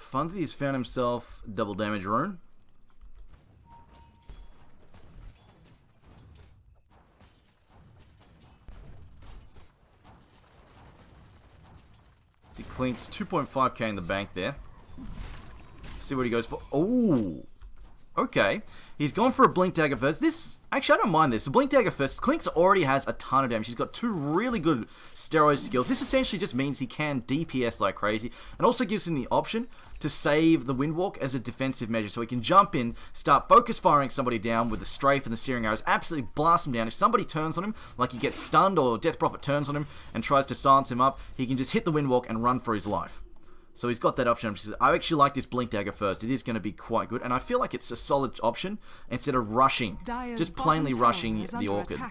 Funzy has found himself double damage rune. See, Clink's 2.5k in the bank there. See what he goes for. Oh, okay. He's gone for a Blink Dagger first. This, actually, I don't mind this. The Blink Dagger first. Clink's already has a ton of damage. He's got 2 really good steroid skills. This essentially just means he can DPS like crazy, and also gives him the option to save the Windwalk as a defensive measure. So he can jump in, start focus firing somebody down with the strafe and the searing arrows, absolutely blast him down. If somebody turns on him, like he gets stunned or Death Prophet turns on him and tries to silence him up, he can just hit the Windwalk and run for his life. So he's got that option. I actually like this Blink Dagger first. It is going to be quite good. And I feel like it's a solid option instead of rushing. Just plainly rushing the Orchid.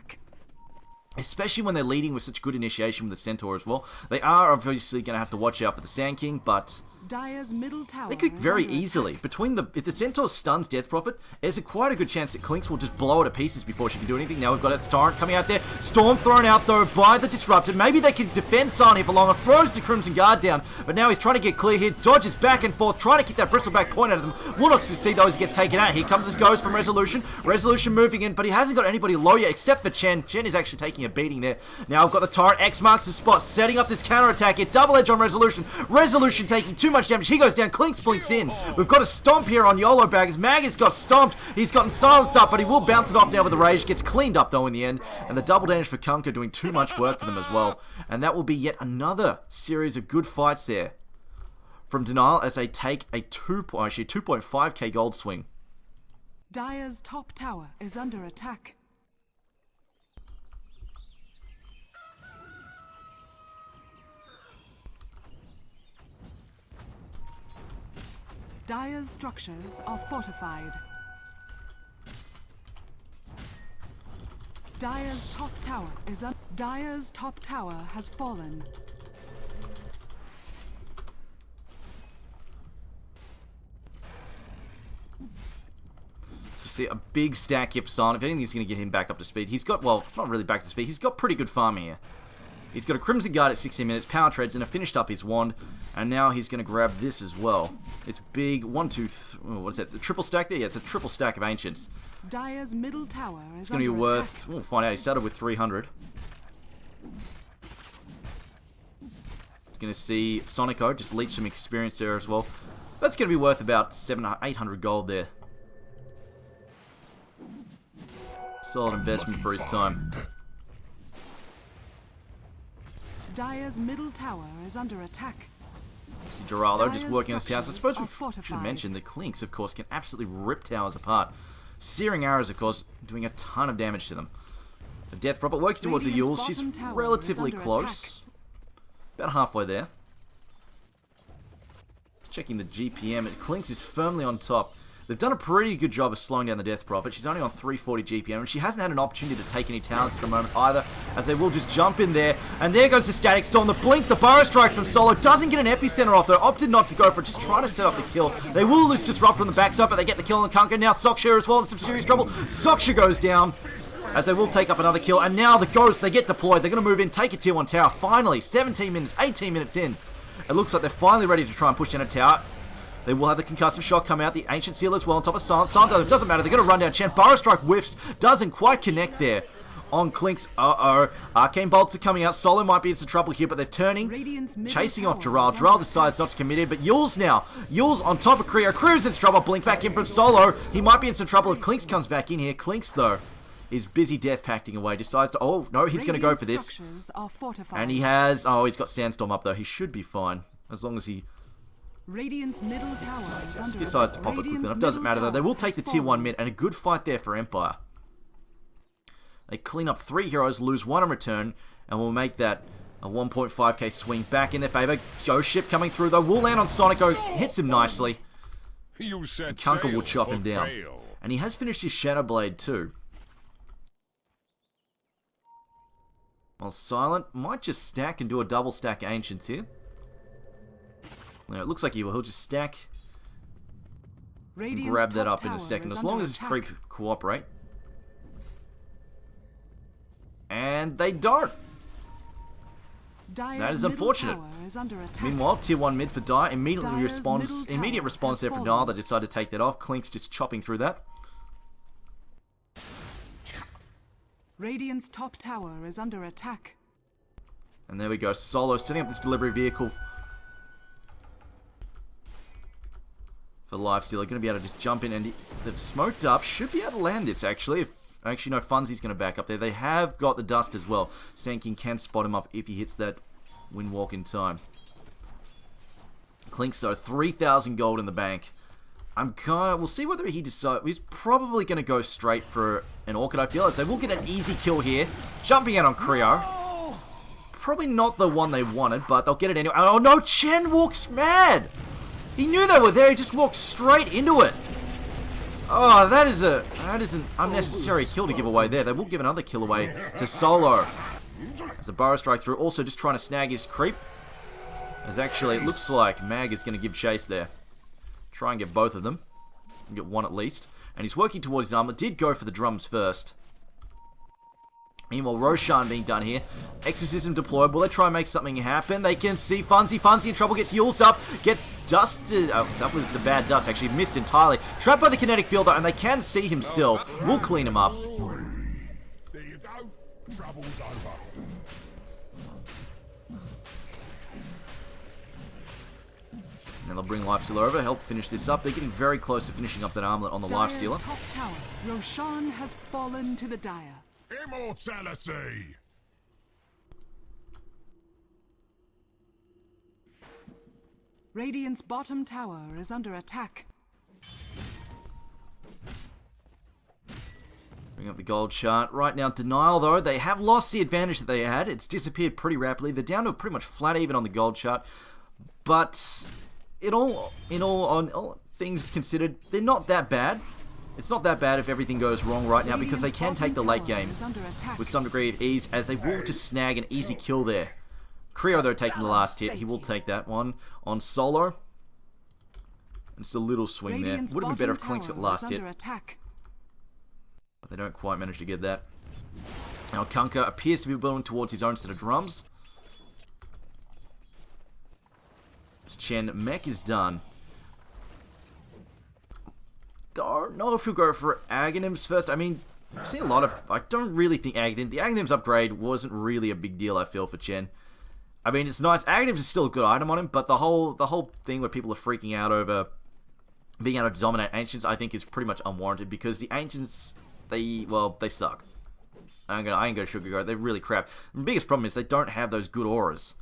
Especially when they're leading with such good initiation with the Centaur as well. They are obviously going to have to watch out for the Sand King, but they could very easily. If the Centaur stuns Death Prophet, there's quite a good chance that Clinks will just blow it to pieces before she can do anything. Now we've got a Torrent coming out there. Storm thrown out though by the Disrupted. Maybe they can defend Silent Hill for longer. Throws the Crimson Guard down, but now he's trying to get clear here. Dodges back and forth, trying to keep that Bristleback point out of them. Will not succeed though as he gets taken out. Here comes this Ghost from Resolution. Resolution moving in, but he hasn't got anybody low yet except for Chen. Chen is actually taking a beating there. Now I've got the Torrent. X marks the spot, setting up this counter-attack here. Double edge on Resolution. Resolution taking too much damage. He goes down. Clinks blinks in. We've got a stomp here on YOLO Baggers. Mag has got stomped. He's gotten silenced up, but he will bounce it off now with the rage. Gets cleaned up though in the end. And the double damage for Kunka doing too much work for them as well. And that will be yet another series of good fights there from Denial as they take a 2.5k gold swing. Dire's top tower is under attack. Dire's structures are fortified. Dire's top tower is Dire's top tower has fallen. See a big stack here for Silent. If anything's going to get him back up to speed, he's got, well, not really back to speed. He's got pretty good farming here. He's got a Crimson Guard at 16 minutes, Power Treads, and a finished up his Wand. And now he's going to grab this as well. It's big, 1, 2, 3, what is that, the triple stack there? Yeah, it's a triple stack of Ancients. Dire's middle tower is it's going to be worth, we'll find out, he started with 300. He's going to see Sonico just leech some experience there as well. That's going to be worth about 800 gold there. Solid investment for his time. Dire's middle tower is under attack. See Geraldo just working on his towers. I suppose we should mention the Clinks, of course, can absolutely rip towers apart. Searing arrows, of course, doing a ton of damage to them. The Death Prophet working towards the Yules. She's relatively close. About halfway there. Just checking the GPM. Clinks is firmly on top. They've done a pretty good job of slowing down the Death Prophet. She's only on 340 GPM, and she hasn't had an opportunity to take any towers at the moment either, as they will just jump in there. And there goes the Static Storm. The Blink, the Burrow Strike from Solo. Doesn't get an Epicenter off, though. Opted not to go for it, just trying to set up the kill. They will lose Disrupt from the backside, but they get the kill on Kunka. Now Sockshare as well in some serious trouble. Sockshare goes down, as they will take up another kill. And now the Ghosts, they get deployed. They're going to move in, take a tier 1 tower. Finally, 17 minutes, 18 minutes in. It looks like they're finally ready to try and push down a tower. They will have the concussive shock come out. The Ancient Seal as well on top of Silent. Silent doesn't matter. They're going to run down Chen. Burrow Strike whiffs. Doesn't quite connect there on Clinks. Arcane Bolts are coming out. Solo might be in some trouble here, but they're turning. Chasing off Gerald. Gerald decides not to commit in, but Yules now. Yules on top of Creo. Creo's in trouble. Blink back in from Solo. He might be in some trouble if Clinks comes back in here. Clinks, though, is busy death pacting away. Decides to, oh, no, he's going to go for this. And he has, oh, he's got Sandstorm up, though. He should be fine, as long as he Radiant's middle tower is under decides to pop it quick enough. Doesn't matter though. They will take the tier 1 mid, and a good fight there for Empire. They clean up 3 heroes, lose 1 in return, and will make that a 1.5k swing back in their favor. Ghost Ship coming through though. Will land on Sonico, hits him nicely. And Kunka will chop him down. And he has finished his Shadow Blade too. While Silent might just stack and do a double stack Ancients here. Now, it looks like he'll just stack and grab that up in a second, as long as his creep cooperate. And they don't. That is unfortunate. Meanwhile, tier 1 mid for Dire immediate response there from Dire. They decide to take that off. Clink's just chopping through that. Radiant's top tower is under attack. And there we go. Solo setting up this delivery vehicle for the lifestealer. Going to be able to just jump in, and they've smoked up. Should be able to land this actually. Actually, no, Funzy's going to back up there. They have got the dust as well. Sand King can spot him up if he hits that windwalk in time. Clink, so 3,000 gold in the bank. We'll see whether he decides. He's probably going to go straight for an Orchid, I feel. So we'll get an easy kill here. Jumping out on Creo. Probably not the one they wanted, but they'll get it anyway. Oh no, Chen walks mad! He knew they were there, he just walked straight into it. Oh, that is an unnecessary kill to give away there. They will give another kill away to Solo. As a Burrow Strike through, also just trying to snag his creep. As actually, it looks like Mag is going to give chase there. Try and get both of them. Get one at least. And he's working towards his armor. Did go for the drums first. Meanwhile, Roshan being done here. Exorcism deployed. Will they try and make something happen? They can see Funzy. Funzy in trouble. Gets used up. Gets dusted. Oh, that was a bad dust, actually. Missed entirely. Trapped by the kinetic field, though, and they can see him still. We'll clean him up. There you go. Trouble's over. And they'll bring Lifestealer over, help finish this up. They're getting very close to finishing up that armlet on the Lifestealer. Top tower. Roshan has fallen to the Dire. Immortality! Radiant's bottom tower is under attack. Bring up the gold chart. Right now, Denial, though, they have lost the advantage that they had. It's disappeared pretty rapidly. They're down to pretty much flat even on the gold chart. But all things considered, they're not that bad. It's not that bad if everything goes wrong right now, because they can take the late game with some degree of ease, as they will just snag an easy kill there. Creo, though, taking the last hit. He will take that one on Solo. And just a little swing there. Would have been better if Clink's got the last hit. But they don't quite manage to get that. Now Kunkka appears to be building towards his own set of drums. Chen Mech is done. Don't know if he'll go for Aghanims first. I mean, I've seen a lot of... I don't really think Aghanim... The Aghanims upgrade wasn't really a big deal, I feel, for Chen. I mean, it's nice. Aghanims is still a good item on him, but the whole thing where people are freaking out over being able to dominate Ancients, I think is pretty much unwarranted, because the Ancients, they suck. I ain't gonna sugarcoat it. They're really crap. The biggest problem is they don't have those good auras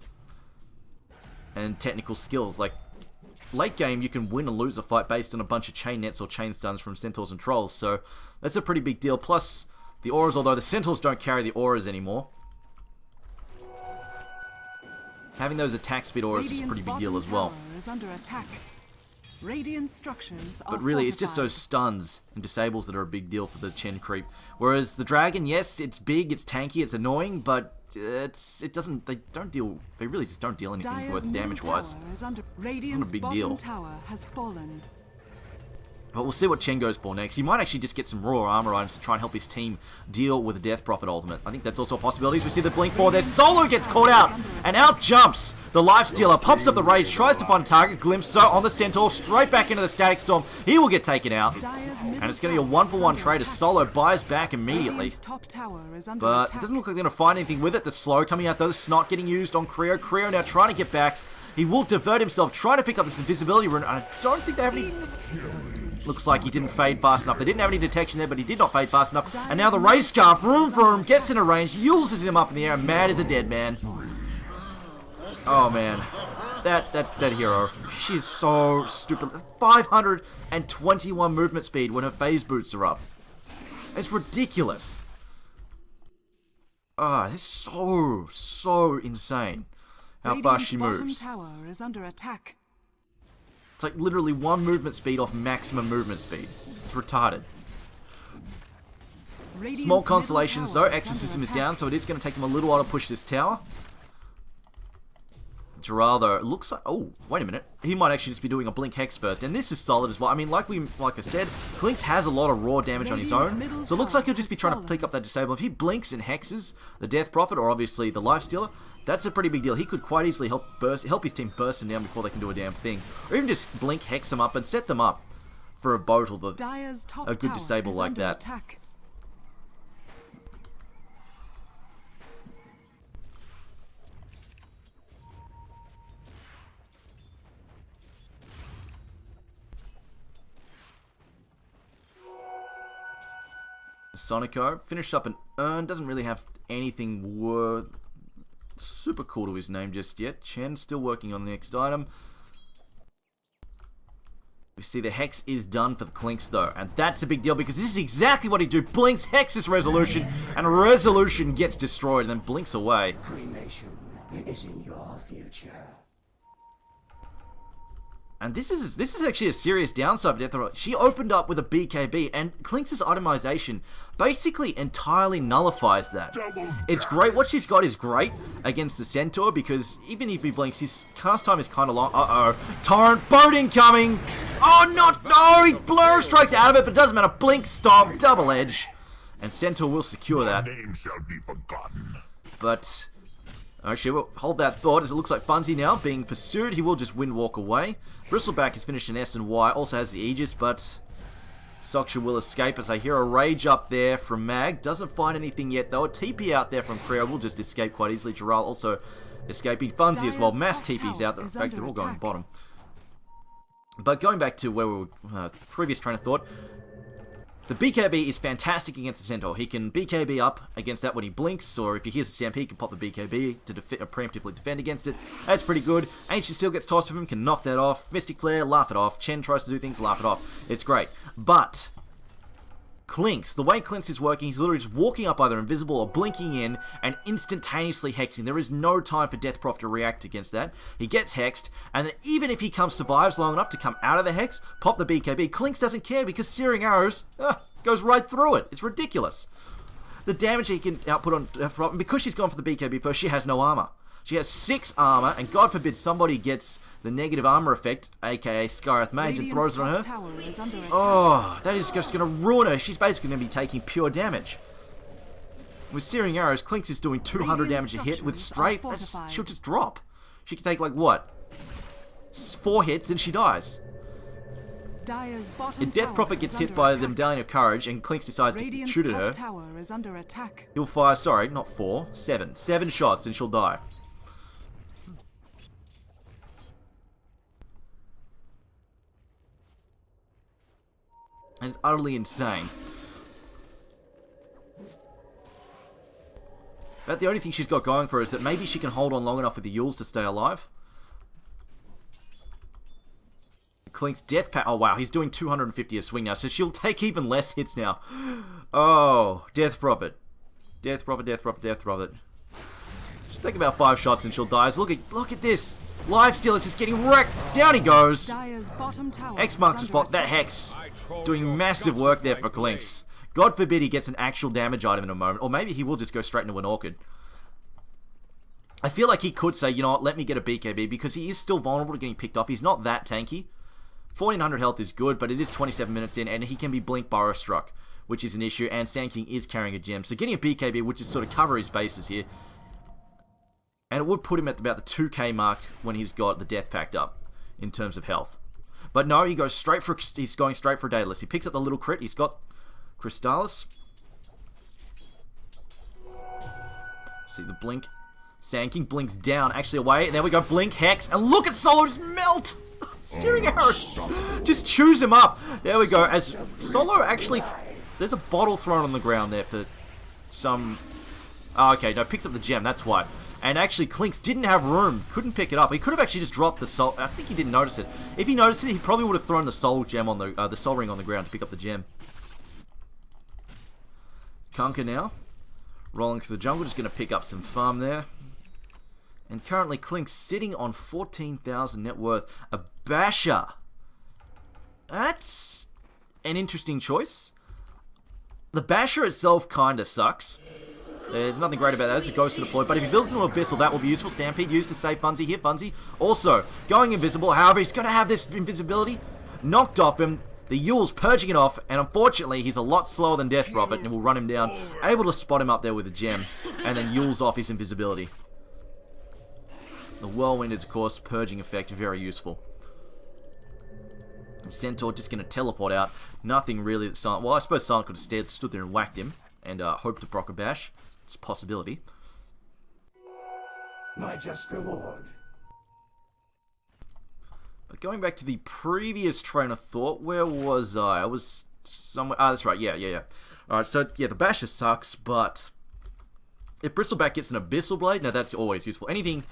and technical skills. Like, late game, you can win and lose a fight based on a bunch of chain nets or chain stuns from Centaurs and Trolls, so that's a pretty big deal. Plus, the auras, although the Centaurs don't carry the auras anymore, having those attack speed auras is a pretty big deal as well. Radiant structures are but really, it's just those stuns and disables that are a big deal for the Chen creep. Whereas the dragon, yes, it's big, it's tanky, it's annoying, but they really just don't deal anything worth damage-wise. It's not a big deal. Tower has fallen. But we'll see what Chen goes for next. He might actually just get some raw armor items to try and help his team deal with the Death Prophet ultimate. I think that's also a possibility. We see the blink for there. Solo gets caught out, and out jumps the Lifestealer. Pops up the rage, tries to find a target. Glimpse on the Centaur, straight back into the Static Storm. He will get taken out, and it's going to be a 1-for-1 trade as Solo buys back immediately. But it doesn't look like they're going to find anything with it. The slow coming out though, the Snot getting used on Creo. Creo now trying to get back. He will divert himself, trying to pick up this invisibility rune. I don't think they have any... Looks like he didn't fade fast enough. They didn't have any detection there, but he did not fade fast enough. And now the Ray Scarf, vroom, gets in a range, uses him up in the air, mad as a dead man. Oh, man. That hero. She's so stupid. 521 movement speed when her phase boots are up. It's ridiculous. Ah, it's so insane how fast she moves. Tower is under attack. It's like literally one movement speed off maximum movement speed. It's retarded. Small consolations though. Exorcism is down, so it is going to take them a little while to push this tower. Geraldo looks like... Oh, wait a minute. He might actually just be doing a Blink Hex first. And this is solid as well. I mean, like I said, Clinks has a lot of raw damage on his own. So it looks like he'll just be trying to pick up that Disable. If he blinks and hexes the Death Prophet, or obviously the Lifestealer, that's a pretty big deal. He could quite easily help his team burst them down before they can do a damn thing. Or even just Blink Hex them up and set them up for a boat or a good Disable like that. Attack. Sonico finished up an Urn, doesn't really have anything super cool to his name just yet. Chen still working on the next item. We see the Hex is done for the Clinks though, and that's a big deal because this is exactly what he do. Blinks, Hexes Resolution, and Resolution gets destroyed and then blinks away. Cremation is in your future. And this is actually a serious downside of Death. She opened up with a BKB, and Clinks' itemization basically entirely nullifies that. It's great. What she's got is great against the Centaur, because even if he blinks, his cast time is kind of long. Uh-oh. Torrent boat incoming! Oh, no! He blur strikes out of it, but it doesn't matter. Blink, stomp, double edge. And Centaur will secure that. Name shall be forgotten. But... actually, we'll hold that thought as it looks like Funzy now being pursued. He will just walk away. Bristleback has finished an S and Y, also has the Aegis, but Soksha will escape as I hear a Rage up there from Mag. Doesn't find anything yet though. A TP out there from Creo will just escape quite easily. Giral also escaping. Funzy as well. Mass TPs out there. In fact, they're all going bottom. But going back to where we were, previous train of thought, the BKB is fantastic against the Centaur. He can BKB up against that when he blinks, or if he hears a stamp, he can pop the BKB to preemptively defend against it. That's pretty good. Ancient Seal gets tossed from him, can knock that off. Mystic Flare, laugh it off. Chen tries to do things, laugh it off. It's great. But Clinks, the way Clinks is working, he's literally just walking up either invisible or blinking in and instantaneously hexing. There is no time for Death Prof to react against that. He gets hexed, and then even if he survives long enough to come out of the hex, pop the BKB, Clinks doesn't care because Searing Arrows goes right through it. It's ridiculous. The damage he can output on Death Prof, and because she's gone for the BKB first, she has no armor. She has 6 armor, and God forbid somebody gets the negative armor effect, aka Skyreth Mage, and throws it on her. Oh, that is just going to ruin her. She's basically going to be taking pure damage. With Searing Arrows, Clinks is doing 200 damage a hit. With Strafe, she'll just drop. She can take, like, what? 4 hits, and she dies. If Death Prophet gets hit by the Medallion of Courage, and Clinks decides to shoot at her, he'll fire, sorry, not 4, 7. 7 shots, and she'll die. It's utterly insane. But the only thing she's got going for her is that maybe she can hold on long enough with the Yules to stay alive. Clink's Death Pact. Oh wow, he's doing 250 a swing now, so she'll take even less hits now. Oh, Death Prophet. Death Prophet, Death Prophet, Death Prophet. She'll take about 5 shots and she'll die. So look at this. Lifesteal is just getting wrecked. Down he goes. X marks the spot. That Hex doing massive work there for Clinks. God forbid he gets an actual damage item in a moment. Or maybe he will just go straight into an Orchid. I feel like he could say, you know what, let me get a BKB, because he is still vulnerable to getting picked off. He's not that tanky. 1400 health is good, but it is 27 minutes in, and he can be Blink Burrow Struck, which is an issue, and Sand King is carrying a gem. So getting a BKB would just sort of cover his bases here. And it would put him at about the 2k mark when he's got the Death Pact up, in terms of health. But no, he's going straight for Daedalus. He picks up the little crit. He's got Crystallis. See the blink. Sand King blinks down, actually away. And there we go, blink, hex, and look at Solo's melt! Searing Arrows just chews him up. There we go, as Solo actually... There's a bottle thrown on the ground there for some... Oh, okay, no, picks up the gem, that's why. And actually, Clinks didn't have room, couldn't pick it up. He could have actually just dropped the soul. I think he didn't notice it. If he noticed it, he probably would have thrown the soul gem on the soul ring on the ground to pick up the gem. Kunkka now, rolling through the jungle, just going to pick up some farm there. And currently, Clinks sitting on 14,000 net worth. A Basher. That's an interesting choice. The Basher itself kind of sucks. There's nothing great about that. It's a ghost to deploy. But if he builds into Abyssal, that will be useful. Stampede used to save Funzy here. Funzy also going invisible. However, he's going to have this invisibility knocked off him. The Yule's purging it off. And unfortunately, he's a lot slower than Death Prophet and will run him down. Able to spot him up there with a gem. And then Yule's off his invisibility. The Whirlwind is, of course, purging effect. Very useful. Centaur just going to teleport out. Nothing really that Silent... Well, I suppose Silent could have stood there and whacked him. And hoped to proc a bash. It's a possibility. My just reward. But going back to the previous train of thought, where was I? I was somewhere... Ah, that's right. Yeah. Alright, so, yeah, the basher sucks, but... If Bristleback gets an Abyssal Blade, now that's always useful. Any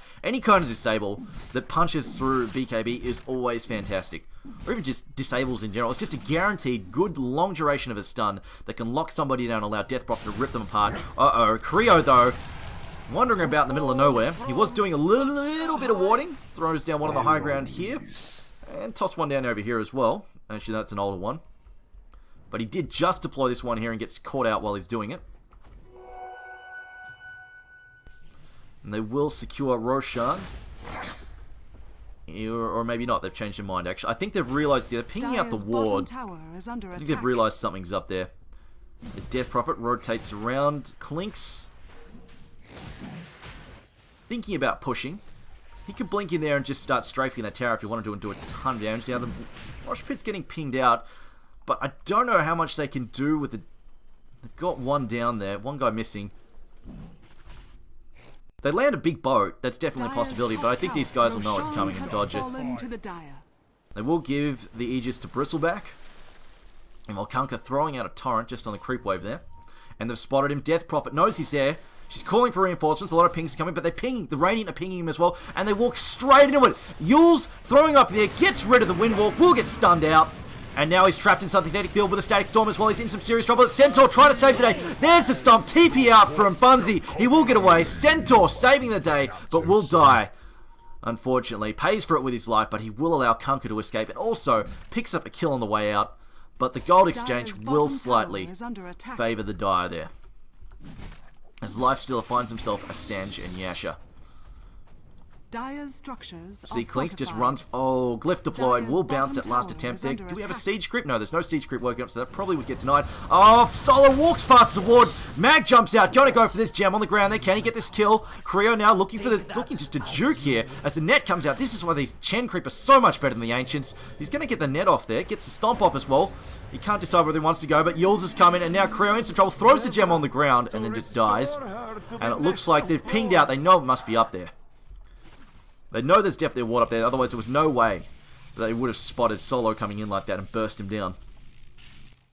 kind of disable that punches through BKB is always fantastic. Or even just disables in general. It's just a guaranteed good long duration of a stun that can lock somebody down and allow Death Prophet to rip them apart. Uh-oh, Creo though, wandering about in the middle of nowhere. He was doing a little bit of warding. Throws down one of the high ground here. And toss one down over here as well. Actually, that's an older one. But he did just deploy this one here and gets caught out while he's doing it. And they will secure Roshan. Or maybe not, they've changed their mind actually. I think they've realised, they're pinging out the ward. I think they've realised something's up there. As Death Prophet rotates around, Clinks. Thinking about pushing. He could blink in there and just start strafing that tower if you wanted to and do a ton of damage. Now the Mosh Pit's getting pinged out. But I don't know how much they can do with the... They've got one down there, one guy missing. They land a big boat, that's definitely a possibility, but I think these guys will know it's coming and dodge it. They will give the Aegis to Bristleback. And Volkanka throwing out a torrent just on the creep wave there. And they've spotted him. Death Prophet knows he's there. She's calling for reinforcements. A lot of pings are coming, but they're pinging. The Radiant are pinging him as well. And they walk straight into it. Yule's throwing up there, gets rid of the Windwalk, will get stunned out. And now he's trapped inside the kinetic field with a static storm as well. He's in some serious trouble. Centaur trying to save the day. There's a stomp. TP out from Bunzy. He will get away. Centaur saving the day, but will die. Unfortunately. Pays for it with his life, but he will allow Kunkka to escape. And also picks up a kill on the way out. But the gold exchange will slightly favour the Dire there. As Lifestealer finds himself a Sanj and Yasha. Dire's structures See, Clinks just runs... Oh, Glyph deployed. Will bounce that last attempt there. Do we have a siege creep? No, there's no siege creep working up, so that probably would get denied. Oh, Solo walks past the ward. Mag jumps out. Going to go for this gem on the ground there. Can he get this kill? Creo now looking just to juke here as the net comes out. This is why these Chen creep are so much better than the Ancients. He's going to get the net off there. Gets the stomp off as well. He can't decide whether he wants to go, but Yules has come in, and now Creo in some trouble. Throws the gem on the ground and then just dies. And it looks like they've pinged out. They know it must be up there. They know there's definitely a ward up there, otherwise there was no way that they would have spotted Solo coming in like that and burst him down.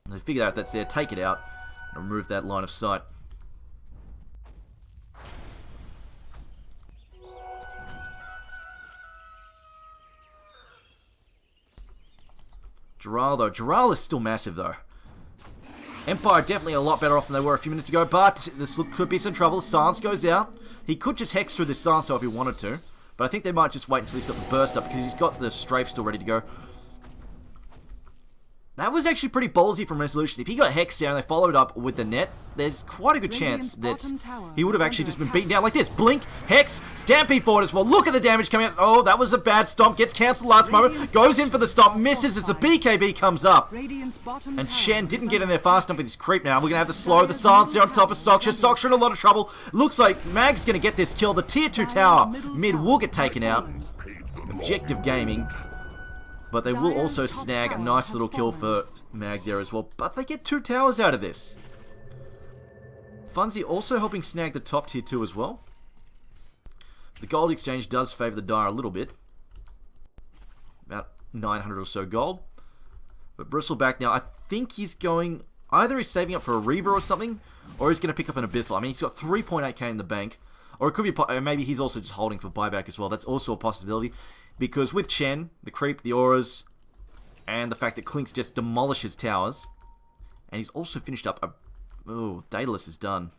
And they figure out if that's there, take it out, and remove that line of sight. Dural though, Dural is still massive though. Empire definitely a lot better off than they were a few minutes ago, but this could be some trouble. Silence goes out. He could just hex through this silence if he wanted to. But I think they might just wait until he's got the burst up because he's got the strafe still ready to go. That was actually pretty ballsy from Resolution. If he got hexed down and they followed up with the net, there's quite a good chance that he would have actually just been beaten down like this. Blink, Hex, Stampede forward as well. Look at the damage coming out. Oh, that was a bad stomp. Gets cancelled last moment. Goes in for the stomp. Misses as the BKB comes up. And Shen didn't get in there fast enough with his creep now. We're going to have the slow, the silence there on top of Soksha. Soksha in a lot of trouble. Looks like Mag's going to get this kill. The tier 2 tower mid will get taken out. Objective Gaming. But they will also snag a nice little kill for Mag there as well. But they get 2 towers out of this. Funzy also helping snag the top tier 2 as well. The gold exchange does favour the Dire a little bit. About 900 or so gold. But Bristleback now, I think he's going... Either he's saving up for a Reaver or something, or he's going to pick up an Abyssal. I mean, he's got 3.8k in the bank. Or it could be... Maybe he's also just holding for buyback as well. That's also a possibility. Because with Chen, the creep, the auras, and the fact that Clinks just demolishes towers, and he's also finished up a... Oh, Daedalus is done.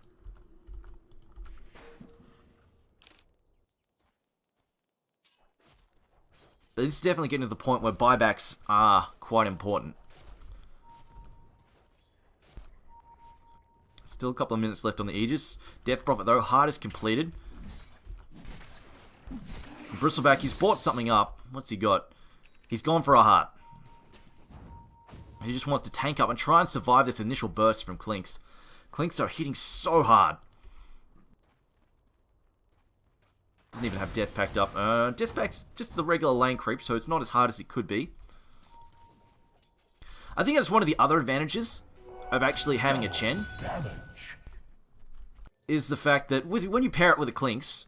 But this is definitely getting to the point where buybacks are quite important. Still a couple of minutes left on the Aegis. Death Prophet, though, heart is completed. Bristleback, he's bought something up. What's he got? He's gone for a heart. He just wants to tank up and try and survive this initial burst from Clinks. Clinks are hitting so hard. Doesn't even have Death packed up. Death Pack's just the regular lane creep, so it's not as hard as it could be. I think that's one of the other advantages of actually having a Chen. Is the fact that when you pair it with a Clinks,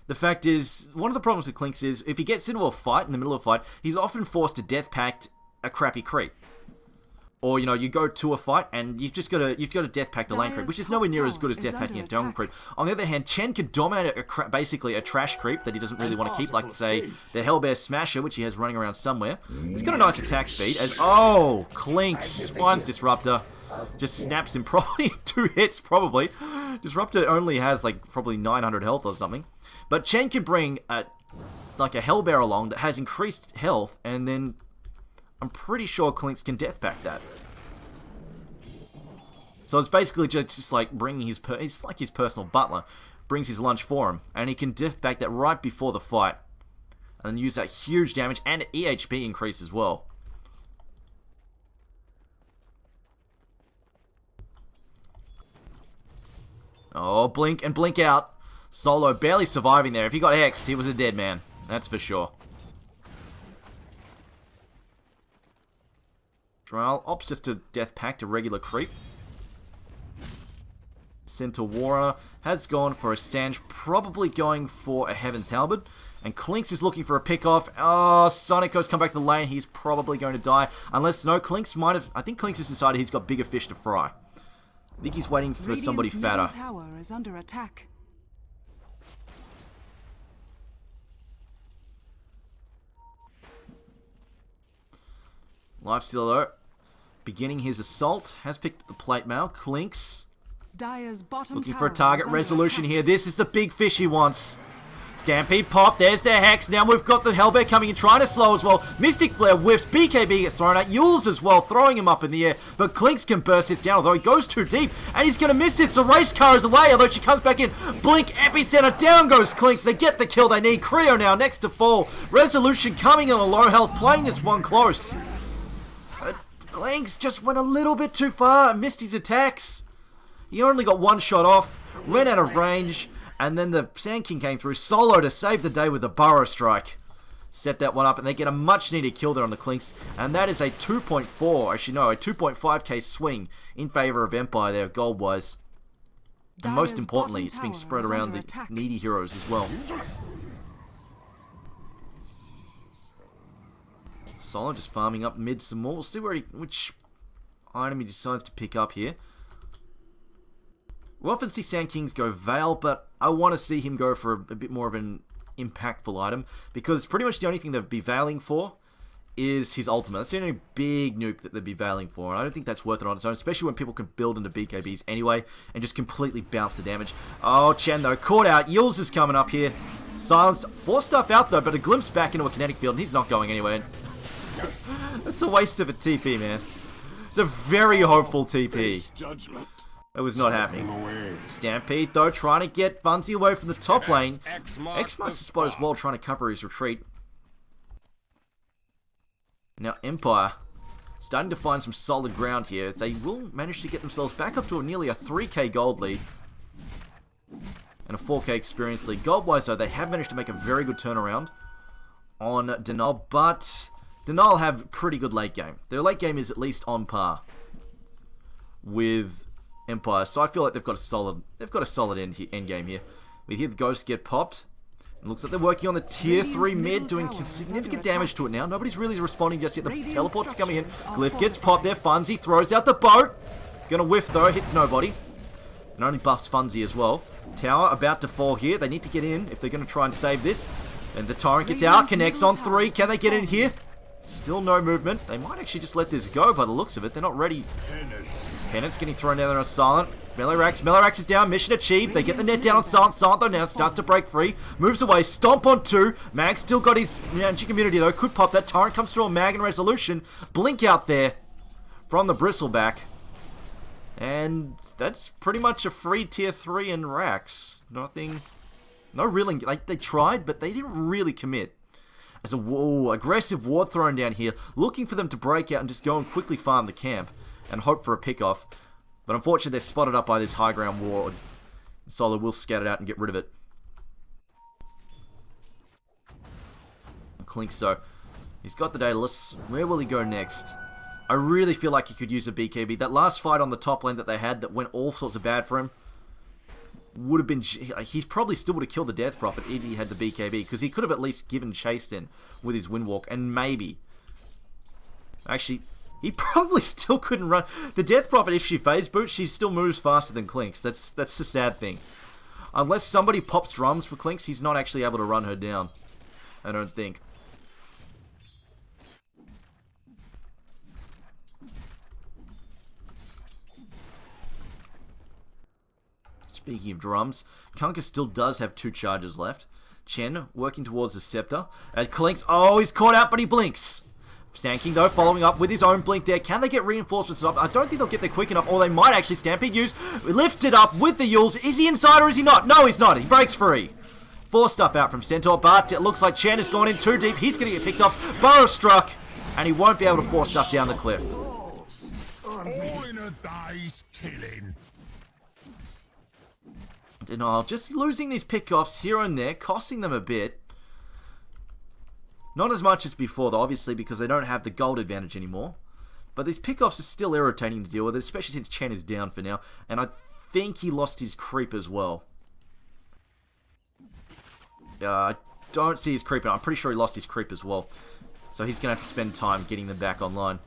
the fact is, one of the problems with Clinks is, if he gets into a fight, in the middle of a fight, he's often forced to Death Pact a crappy creep. Or, you know, you go to a fight and you've got to Death Pact a lane creep, which is nowhere near as good as Death Pacting a jungle creep. On the other hand, Chen could dominate basically a trash creep that he doesn't really want to keep, like, say, the Hellbear Smasher, which he has running around somewhere. He's got a nice attack speed, as, oh, Clinks finds Disruptor. Just snaps him probably 2 hits, probably. Disruptor only has, like, probably 900 health or something. But Chen can bring, like, a Hellbear along that has increased health, and then I'm pretty sure Clinks can Death Pact that. So it's basically just like bringing it's like his personal butler. Brings his lunch for him, and he can Death Pact that right before the fight. And then use that huge damage and EHP increase as well. Oh, blink and blink out. Solo barely surviving there. If he got hexed, he was a dead man. That's for sure. Trial opts just to Death Pact a regular creep. Centaura has gone for a Sange, probably going for a Heaven's Halberd. And Clinks is looking for a pick-off. Oh, Sonico's come back to the lane. He's probably going to die. Unless, no, Clinks might have... I think Clinks has decided he's got bigger fish to fry. I think he's waiting for somebody fatter. Tower is under attack. Lifestealer, though, beginning his assault, has picked up the plate mail. Clinks Dire's bottom looking tower for a target is under resolution attack. here. This is the big fish he wants. Stampede pop, there's the Hex. Now we've got the Hellbear coming in, trying to slow as well. Mystic Flare whiffs, BKB gets thrown out, Yules as well, throwing him up in the air. But Clinks can burst this down, although he goes too deep, and he's going to miss it. The race car is away, although she comes back in. Blink, Epicenter, down goes Clinks. They get the kill they need. Creo now next to fall. Resolution coming in on low health, playing this one close. But Clinks just went a little bit too far, missed his attacks. He only got one shot off, ran out of range. And then the Sand King came through solo to save the day with the Burrow Strike. Set that one up, and they get a much-needed kill there on the Clinks. And that is a 2.4, actually no, a 2.5k swing in favour of Empire there, gold-wise. And most importantly, it's being spread around the needy heroes as well. Solo just farming up mid some more. We'll see which item he decides to pick up here. We often see Sand Kings go Veil, but I want to see him go for a bit more of an impactful item, because pretty much the only thing they'd be veiling for is his ultimate. That's the only big nuke that they'd be veiling for, and I don't think that's worth it on its own, especially when people can build into BKBs anyway and just completely bounce the damage. Oh, Chen though, caught out. Yules is coming up here. Silenced. 4 stuff out though, but a glimpse back into a kinetic field, and he's not going anywhere. It's a waste of a TP, man. It's a very hopeful TP. It was not happening. Stampede, though, trying to get Bunzy away from the top lane. X marks the spot as well, trying to cover his retreat. Now, Empire, starting to find some solid ground here, as they will manage to get themselves back up to nearly a 3k gold lead. And a 4k experience lead. Gold-wise, though, they have managed to make a very good turnaround on Denal, but Denal have pretty good late game. Their late game is at least on par with Empire, so I feel like they've got a solid end game here. We hear the ghosts get popped. It looks like they're working on the tier 3 mid, doing significant damage to it now. Nobody's really responding just yet. The teleport's coming in. Glyph gets popped there. Funzy throws out the boat. Gonna whiff though, hits nobody. And only buffs Funzy as well. Tower about to fall here. They need to get in if they're gonna try and save this. And the Torrent gets out, connects on 3. Can they get in here? Still no movement. They might actually just let this go by the looks of it. They're not ready. Penance getting thrown down there on Silent. Melee-Rax is down. Mission achieved. They get the net down on Silent. Silent though now starts to break free. Moves away. Stomp on 2. Mag still got his magic immunity though. Could pop that. Torrent comes through on Mag and Resolution. Blink out there from the Bristleback. And that's pretty much a free tier 3 in racks. Nothing... No real... Like, they tried, but they didn't really commit. As a aggressive ward thrown down here, looking for them to break out and just go and quickly farm the camp and hope for a pick-off. But unfortunately, they're spotted up by this high ground ward. Solo will scout it out and get rid of it. Clinks, though. He's got the Daedalus. Where will he go next? I really feel like he could use a BKB. That last fight on the top lane that they had that went all sorts of bad for him would have been... He probably still would have killed the Death Prophet if he had the BKB, because he could have at least given chase in with his Windwalk, and maybe... Actually, he probably still couldn't run... The Death Prophet, if she phase boots, she still moves faster than Clinks. That's the sad thing. Unless somebody pops drums for Clinks, he's not actually able to run her down. I don't think. Speaking of drums, Kunkka still does have 2 charges left. Chen working towards the scepter. And Clinks, oh, he's caught out, but he blinks. Sand King, though, following up with his own blink there. Can they get reinforcements up? I don't think they'll get there quick enough, or they might actually Stampede use. Lifted up with the Yules. Is he inside or is he not? No, he's not. He breaks free. 4 stuff out from Centaur, but it looks like Chen has gone in too deep. He's going to get picked off. Burrow struck, and he won't be able to 4 stuff down the cliff. All in a day's killing. Denial, just losing these pickoffs here and there, costing them a bit. Not as much as before, though, obviously, because they don't have the gold advantage anymore. But these pickoffs are still irritating to deal with, especially since Chen is down for now. And I think he lost his creep as well. I don't see his creep, and I'm pretty sure he lost his creep as well. So he's going to have to spend time getting them back online.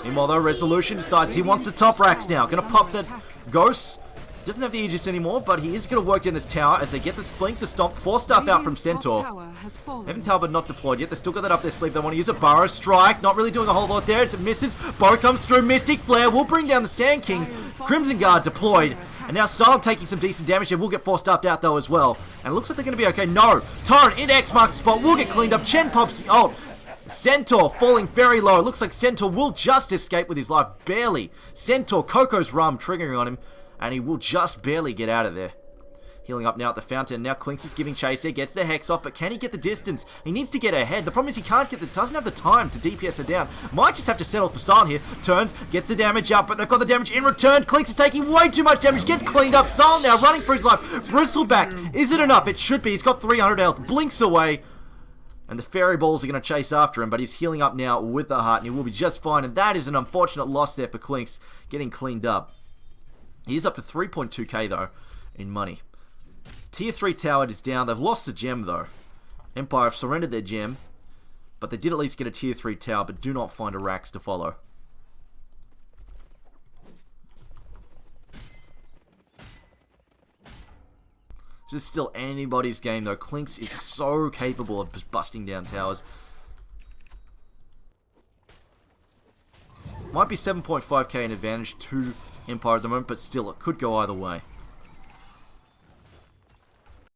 Meanwhile, though, Resolution decides he wants the top racks now. Going to pop that Ghost. Doesn't have the Aegis anymore, but he is going to work down this tower as they get the Splink, the Stomp, 4 stuff out from Centaur. Heaven's Halberd not deployed yet. They still got that up their sleeve. They want to use a Burrow Strike. Not really doing a whole lot there as it misses. Bow comes through. Mystic Flare will bring down the Sand King. Crimson Guard deployed. And now Silent taking some decent damage. They will get 4 stuffed out though as well. And it looks like they're going to be okay. No. Torrent in X marks the spot. Will get cleaned up. Chen pops the ult. Centaur falling very low. It looks like Centaur will just escape with his life. Barely. Centaur, Coco's Rum triggering on him. And he will just barely get out of there. Healing up now at the fountain. Now Clinks is giving chase there. Gets the Hex off, but can he get the distance? He needs to get ahead. The problem is he doesn't have the time to DPS her down. Might just have to settle for Silent here. Turns, gets the damage up, but they've got the damage in return. Clinks is taking way too much damage. Gets cleaned up. Silent now running for his life. Bristleback. Is it enough? It should be. He's got 300 health. Blinks away. And the fairy balls are going to chase after him, but he's healing up now with the heart, and he will be just fine. And that is an unfortunate loss there for Clinks, getting cleaned up. He is up to 3.2k though, in money. Tier 3 tower is down. They've lost the gem though. Empire have surrendered their gem, but they did at least get a tier 3 tower, but do not find a Rax to follow. This is still anybody's game though. Clinks is so capable of just busting down towers. Might be 7.5k in advantage to Empire at the moment, but still, it could go either way.